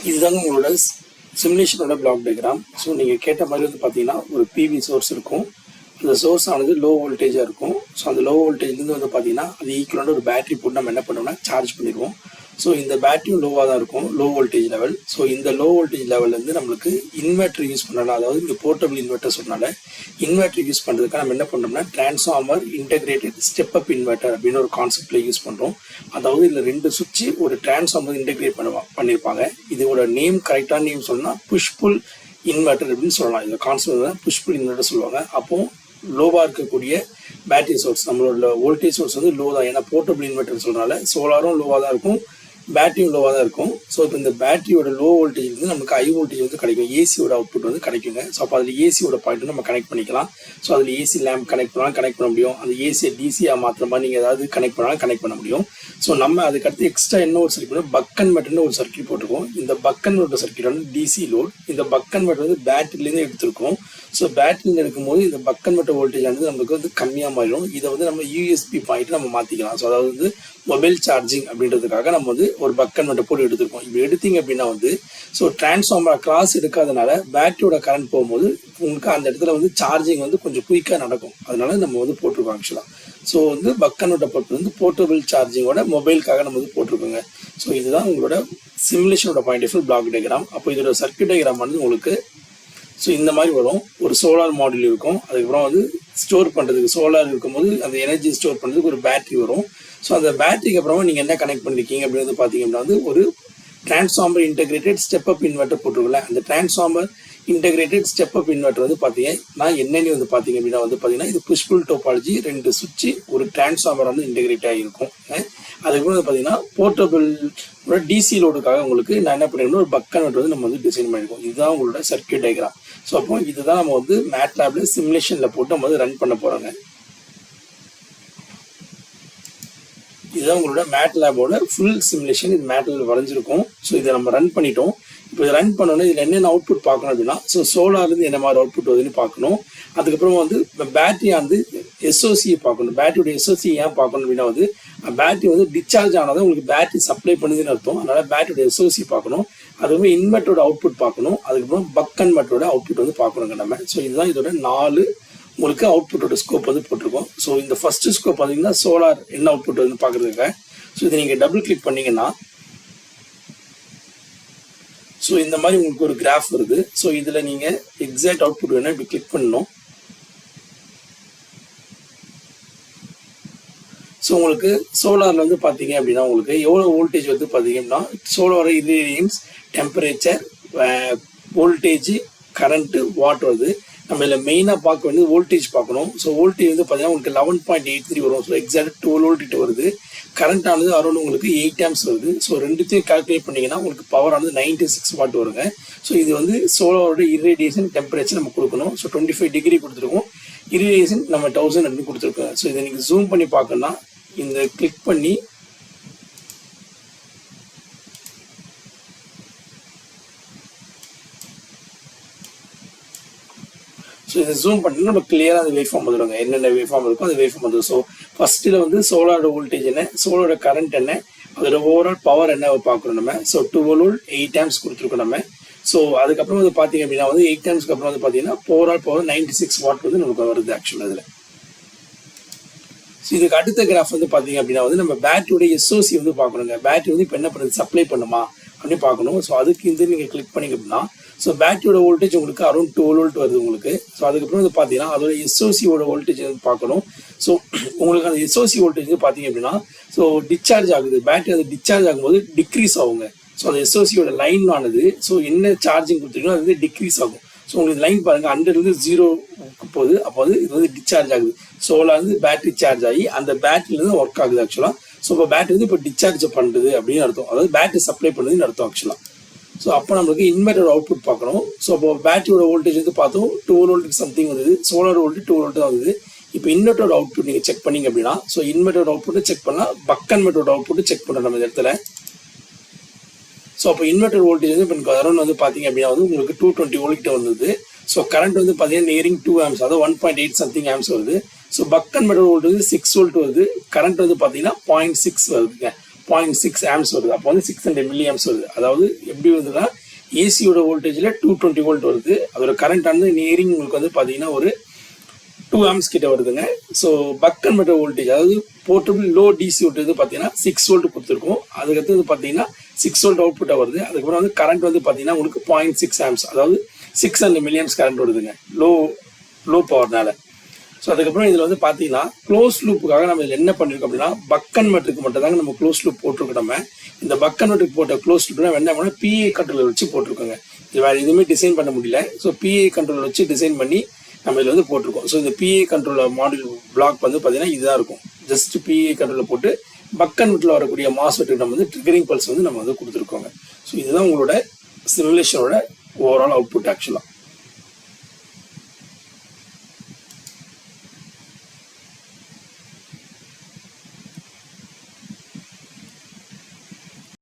இதுதாங்க உங்களோட சிமுலேஷனோட block diagram. So நீங்கள் கேட்ட மாதிரி வந்து பார்த்தீங்கன்னா ஒரு பிவி சோர்ஸ் இருக்கும். அந்த சோர்ஸ் ஆனது லோ வோல்டேஜாக இருக்கும். ஸோ அந்த லோ வோல்டேஜ்லேருந்து வந்து பார்த்தீங்கன்னா அது ஈக்குவலான ஒரு பேட்டரி போட்டு நம்ம என்ன பண்ணுவோம்னா சார்ஜ் பண்ணிடுவோம். ஸோ இந்த பேட்டரியும் லோவாக தான் இருக்கும், லோ வோல்டேஜ் லெவல். ஸோ இந்த லோ வோல்டேஜ் லெவல்லேருந்து நம்மளுக்கு இன்வெர்டர் யூஸ் பண்ணலாம். அதாவது இங்கே போர்ட்டபிள் இன்வெர்டர் சொன்னால இன்வெர்டர் யூஸ் பண்ணுறதுக்காக நம்ம என்ன பண்ணுறோம்னா டிரான்ஸ்ஃபார்மர் இன்டெகிரேட்டட் ஸ்டெப் அப் இன்வெர்டர் அப்படின்னு ஒரு கான்செப்டில் யூஸ் பண்ணுறோம். அதாவது இதில் 2 சுவிட்ச் ஒரு டிரான்ஸ்ஃபார்மர் இன்டெகிரேட் பண்ணியிருப்பாங்க. இதோட நேம் கரெக்டான நேம் சொல்லணும்னா புஷ் புல் இன்வெர்டர் அப்படின்னு சொல்லலாம். இந்த கான்செப்ட் தான் புஷ் புல் இன்வெர்டர் சொல்லுவாங்க. அப்போ லோவாக இருக்கக்கூடிய பேட்டரி சோர்ஸ், நம்மளோட வோல்டேஜ் சோர்ஸ் வந்து லோ தான். ஏன்னா போர்ட்டபிள் இன்வெர்டர் சொல்றதுனால சோலாரும் லோவாக தான் இருக்கும், பேட்டரியும் லோவாக தான் இருக்கும். ஸோ இப்போ இந்த பேட்டரியோட லோ வோல்டேஜ் வந்து நமக்கு ஹை வோல்டேஜ் வந்து கிடைக்கும், ஏசியோட அவுட்புட் வந்து கிடைக்குங்க. ஸோ அப்போ அதில் ஏசியோட பாயிண்ட் நம்ம கனெக்ட் பண்ணிக்கலாம். ஸோ அதில் ஏசி லேம்ப் கனெக்ட் பண்ணாலும் கனெக்ட் பண்ண முடியும். அந்த ஏசியை டிசியாக மாற்றுற மாதிரி நீங்கள் ஏதாவது கனெக்ட் பண்ணாலும் கனெக்ட் பண்ண முடியும். ஸோ நம்ம அதுக்கடுத்து எக்ஸ்ட்ரா என்ன ஒரு சர்க்கியூட், பக் கன்வெர்ட்டர்னு ஒரு சர்க்கியூட் போட்டிருக்கோம். இந்த பக் கன்வெர்ட்டர் சர்க்கியூட் வந்து டிசி லோட். இந்த பக் கன்வெர்ட்டர் வந்து பேட்டரியிலேருந்து எடுத்திருக்கோம். ஸோ பேட்டரியில் எடுக்கும்போது இந்த பக் கன்வெர்ட்டர் வோல்டேஜ் வந்து நமக்கு வந்து கம்மியாக மாறிடும். இதை வந்து நம்ம யூஎஸ்பி பாயிண்ட் நம்ம மாற்றிக்கலாம். ஸோ அதாவது வந்து மொபைல் சார்ஜிங் அப்படின்றதுக்காக நம்ம வந்து ஒரு பக் கன்வெர்ட்டர் போட்டு எடுத்துருக்கோம். இப்படி எடுத்தீங்க அப்படின்னா வந்து ஸோ டிரான்ஸ்ஃபார்மர் கிராஸ் எடுக்காதனால பேட்டரியோட கரண்ட் போகும்போது உங்களுக்கு அந்த இடத்துல வந்து சார்ஜிங் வந்து கொஞ்சம் குயிக்காக நடக்கும். அதனால நம்ம வந்து போட்டிருக்கோம் ஆக்சுவலாக. ஸோ வந்து பக் கன்வெர்ட்டர் போட்டு வந்து போர்ட்டபிள் சார்ஜிங்கோட மொபைலுக்காக நம்ம வந்து போட்டிருக்கோங்க. ஸோ இதுதான் உங்களோட சிமுலேஷனோட point of view block diagram. அப்போ இதோட சர்க்யூட் டயக்ராம் வந்து உங்களுக்கு ஸோ இந்த மாதிரி வரும். ஒரு சோலார் மாடியூல் இருக்கும், அதுக்கப்புறம் வந்து ஸ்டோர் பண்ணுறதுக்கு சோலார் இருக்கும்போது அந்த எனர்ஜி ஸ்டோர் பண்ணுறதுக்கு ஒரு பேட்டரி வரும். ஸோ அந்த பேட்டரிக்கு அப்புறமா நீங்கள் என்ன கனெக்ட் பண்ணிருக்கீங்க அப்படின்னு வந்து பார்த்தீங்கன்னா வந்து ஒரு transformer integrated step up inverter போட்டிருக்கல. அந்த transformer integrated step up inverter வந்து பார்த்தீங்கன்னா என்னென்னு வந்து பார்த்தீங்க அப்படின்னா வந்து பார்த்தீங்கன்னா இது புஷ்புல் டோபாலஜி, 2 சுவிட்ச் ஒரு டிரான்ஸ்ஃபார்மர் வந்து இன்டெகிரேட் ஆகிருக்கும். அதுக்கப்புறம் வந்து பார்த்தீங்கன்னா போர்ட்டபிள் டிசி லோடுக்காக உங்களுக்கு நான் என்ன பண்ணிருக்கோம், ஒரு பக் கன்வெர்ட்டர் வந்து நம்ம வந்து டிசைன் பண்ணியிருக்கோம். இதுதான் உங்களோட சர்க்யூட் டயக்ராம். ஸோ அப்போ இதுதான் நம்ம வந்து மேட்லாப்ல சிமுலேஷனில் போட்டு நம்ம வந்து ரன் பண்ண போகிறோங்க. இதுதான் உங்களோட மேட்லாபோட ஃபுல் சிமுலேஷன். இது மேட்லாப் வரைஞ்சிருக்கும். ஸோ இதை நம்ம ரன் பண்ணிட்டோம். இப்போ இதை ரன் பண்ணோன்னா இதில் என்னென்ன அவுட்புட் பார்க்கணும் அப்படின்னா ஸோ சோலார்லேருந்து என்ன மாதிரி அவுட்புட் வருதுன்னு பார்க்கணும். அதுக்கப்புறம் வந்து பேட்டரியாக வந்து எஸ்ஓசியை பார்க்கணும். பேட்டரியோட எஸ்ஓசி ஏன் பார்க்கணும் அப்படின்னா வந்து பேட்டரி வந்து டிஸ்சார்ஜ் ஆனாதான் உங்களுக்கு பேட்டரி சப்ளை பண்ணுதுன்னு அர்த்தம். அதனால பேட்டரியோட எஸ்ஓசி பார்க்கணும். அதுக்கப்புறம் இன்வெர்ட்டரோட அவுட்புட் பார்க்கணும். அதுக்கப்புறம் பக் கன்வெர்ட்டரோட அவுட்புட் வந்து பார்க்கணுங்க நம்ம. ஸோ இதுதான் இதோட 4 உங்களுக்கு அவுட்புட்டோட ஸ்கோப் வந்து போட்டிருக்கோம். ஸோ இந்த ஃபர்ஸ்ட் ஸ்கோப் பார்த்தீங்கன்னா சோலார் என்ன அவுட்புட் வந்து பார்க்குறதுக்காக. ஸோ இதை நீங்கள் டபுள் கிளிக் பண்ணீங்கன்னா ஸோ இந்த மாதிரி உங்களுக்கு ஒரு கிராஃப் வருது. ஸோ இதில் நீங்கள் எக்ஸாக்ட் அவுட்புட் வேணால் இப்படி கிளிக் பண்ணணும். ஸோ உங்களுக்கு சோலாரில் வந்து பார்த்தீங்க அப்படின்னா உங்களுக்கு எவ்வளோ வோல்டேஜ் வந்து பார்த்தீங்க அப்படின்னா solar ingredients, temperature, voltage, current, what வருது. நம்ம இதில் மெயினாக பார்க்க வேண்டியது வோல்டேஜ் பார்க்கணும். ஸோ வோல்டேஜ் வந்து பார்த்தீங்கன்னா உங்களுக்கு 11.83 வரும். ஸோ எக்ஸாக்ட் 12 வோல்ட் வருது. கரண்ட் ஆனது அரௌண்ட் உங்களுக்கு 8 ஆம்ஸ் வருது. ஸோ ரெண்டுத்தையும் கால்குலேட் பண்ணிங்கன்னா உங்களுக்கு பவர் ஆனது 96 வாட் வருங்க. ஸோ இது வந்து சோலாரோட இரிடியேஷன் டெம்பரேச்சர் நம்ம கொடுக்கணும். ஸோ 25 டிகிரி கொடுத்துருக்கோம். இரிடியேஷன் நம்ம 1000 அப்படின்னு கொடுத்துருக்கோம். ஸோ இதை நீங்கள் ஜூம் பண்ணி பார்க்கணும்னா இந்த கிளிக் பண்ணி ஸோ இதை ஜூம் பண்ணி நம்ம கிளியராக அந்த வேவ் ஃபார்ம் வந்துடுங்க. என்னென்ன வேவ் ஃபார்ம் இருக்கோ அந்த வேவ் ஃபார்ம் வந்துடும். ஸோ ஃபர்ஸ்ட்டில் வந்து சோலாரோட வோல்டேஜ் என்ன, சோலரோட கரண்ட் என்ன, அதோட ஓவரால் பவர் என்ன பார்க்கணும் நம்ம. ஸோ 12 வோல்ட் 8 ஆம்ஸ் கொடுத்துருக்கோம் நம்ம. ஸோ அதுக்கப்புறம் வந்து பார்த்தீங்க அப்படின்னா வந்து 8 ஆம்ஸ்க்கு அப்புறம் வந்து பார்த்தீங்கன்னா ஓவரால் பவர் 96 வாட் வந்து நமக்கு வருது ஆக்சுவலாக இதில். ஸோ இதுக்கு அடுத்த கிராஃப் வந்து பார்த்தீங்க அப்படின்னா வந்து நம்ம பேட்டரியோட எஸ்ஓசி வந்து பார்க்கணுங்க. பேட்டரி வந்து இப்போ என்ன பண்ணுறது, சப்ளை பண்ணுமா அப்படின்னு பார்க்கணும். ஸோ அதுக்கு இந்த நீங்கள் கிளிக் பண்ணிங்க அப்படின்னா ஸோ பேட்டரியோட வோல்டேஜ் உங்களுக்கு அரௌண்ட் 12 வோல்ட் வருது உங்களுக்கு. ஸோ அதுக்கப்புறம் வந்து பார்த்தீங்கன்னா அதோட எஸ்ஓசியோட வோல்டேஜ் வந்து பார்க்கணும். ஸோ உங்களுக்கு அந்த எஸ்ஓசி வோல்டேஜ் வந்து பார்த்தீங்க அப்படின்னா ஸோ டிஸ்சார்ஜ் ஆகுது, பேட்டரி அது டிஸ்சார்ஜ் ஆகும்போது டிக்ரீஸ் ஆகுங்க. ஸோ அந்த எஸ்ஓசியோட லைன் ஆனது ஸோ என்ன சார்ஜிங் கொடுத்துருக்கோ அது வந்து டிக்ரீஸ் ஆகும். ஸோ உங்களுக்கு லைன் பாருங்கள் 100 0 போகுது. அப்போ வந்து இது வந்து டிஸ்சார்ஜ் ஆகுது. சோலார் வந்து பேட்டரி சார்ஜ் ஆகி அந்த பேட்டரியிலேருந்து ஒர்க் ஆகுது ஆக்சுவலாக. ஸோ இப்போ பேட்டரி வந்து இப்போ டிஸ்சார்ஜ் பண்ணுறது அப்படின்னு அர்த்தம். அதாவது பேட்டரி சப்ளை பண்ணுறதுன்னு அர்த்தம் ஆக்சுவலாக. ஸோ அப்போ நம்மளுக்கு இன்வெர்ட்டர் அவுட்புட் பார்க்கணும். ஸோ அப்போ பேட்டரியோட வோல்டேஜ் வந்து பார்த்தோம் 12 வோல்ட் சம்திங் வந்தது. சோலார் வோல்டேஜ் 12 வோல்ட் தான் வந்தது. இப்போ இன்வெர்ட்டரோட அவுட்புட் நீங்கள் செக் பண்ணீங்க அப்படின்னா ஸோ இன்வெர்ட்டரோட அவுட்புட்டை செக் பண்ணலாம், பக் கன்வெர்ட்டரோட அவுட்புட்டை செக் பண்ணுறோம் நம்ம இந்த இடத்துல. ஸோ அப்போ இன்வெர்ட்டர் வோல்டேஜ் வந்து இப்போ அரௌண்ட் வந்து பார்த்தீங்க அப்படின்னா வந்து உங்களுக்கு 220 வோல்ட் வந்தது. ஸோ கரண்ட் வந்து பார்த்தீங்கன்னா நியரிங் 2 ஆம்ஸ், அதாவது 1.8 சம்திங் ஆம்ஸ் வருது. ஸோ பக் கன்வெர்ட்டர் வோல்ட் வந்து 6 வோல்ட் வருது. கரண்ட் வந்து பார்த்தீங்கன்னா 0.6 வருதுங்க. 0.6 ஆம்ஸ் வருது. அப்போ வந்து 600 மில்லி ஆம்ஸ் வருது. அதாவது எப்படி வருதுன்னா ஏசியோட வோல்டேஜில் 220 வோல்ட் வருது. அதோட கரண்ட் வந்து நியரிங் உங்களுக்கு வந்து பார்த்தீங்கன்னா ஒரு 2 ஆம்ஸ் கிட்ட வருதுங்க. ஸோ பக் கன்வெர்ட்டர் வோல்டேஜ் அதாவது போர்ட்டபிள் லோ டிசி வோல்டேஜ் பார்த்தீங்கன்னா 6 வோல்ட் கொடுத்துருக்கோம். அதுக்கடுத்து வந்து பார்த்தீங்கன்னா 6 வோல்ட் அவுட்புட்டாக வருது. அதுக்கப்புறம் வந்து கரண்ட் வந்து பார்த்தீங்கன்னா உங்களுக்கு 0.6 ஆம்ஸ் அதாவது 600 மில்லி ஆம்ஸ் கரண்ட் வருதுங்க லோ பவர்னால. ஸோ அதுக்கப்புறம் இதில் வந்து பார்த்தீங்கன்னா க்ளோஸ் லூப்புக்காக நம்ம இதில் என்ன பண்ணியிருக்கோம் அப்படின்னா பக் கன்வெர்ட்டருக்கு மட்டும் தாங்க நம்ம க்ளோஸ் லூப் போட்டிருக்கோம். நம்ம இந்த பக் கன்வெர்ட்டருக்கு போட்ட க்ளோஸ் லூப்னா என்ன பண்ணால் பிஏ கண்ட்ரோலர் வச்சு போட்டிருக்கோங்க. இது வேறு எதுவுமே டிசைன் பண்ண முடியல. ஸோ பிஏ கண்ட்ரோலர் வச்சு டிசைன் பண்ணி நம்ம இதில் வந்து போட்டிருக்கோம். ஸோ இந்த பிஏ கண்ட்ரோலர் மாடியூல் பிளாக் வந்து பார்த்தீங்கன்னா இதுதான் இருக்கும். ஜஸ்ட் பிஏ கண்ட்ரோலர் போட்டு பக் கன்வெர்ட்டரில் வரக்கூடிய மாஸ்ஃபெட்டுக்கு நம்ம வந்து ட்ரிகரிங் பல்ஸ் வந்து நம்ம வந்து கொடுத்துருக்கோங்க. ஸோ இதுதான் உங்களோட சிமுலேஷனோட ஓவரால் அவுட்புட் ஆக்சுவலாக.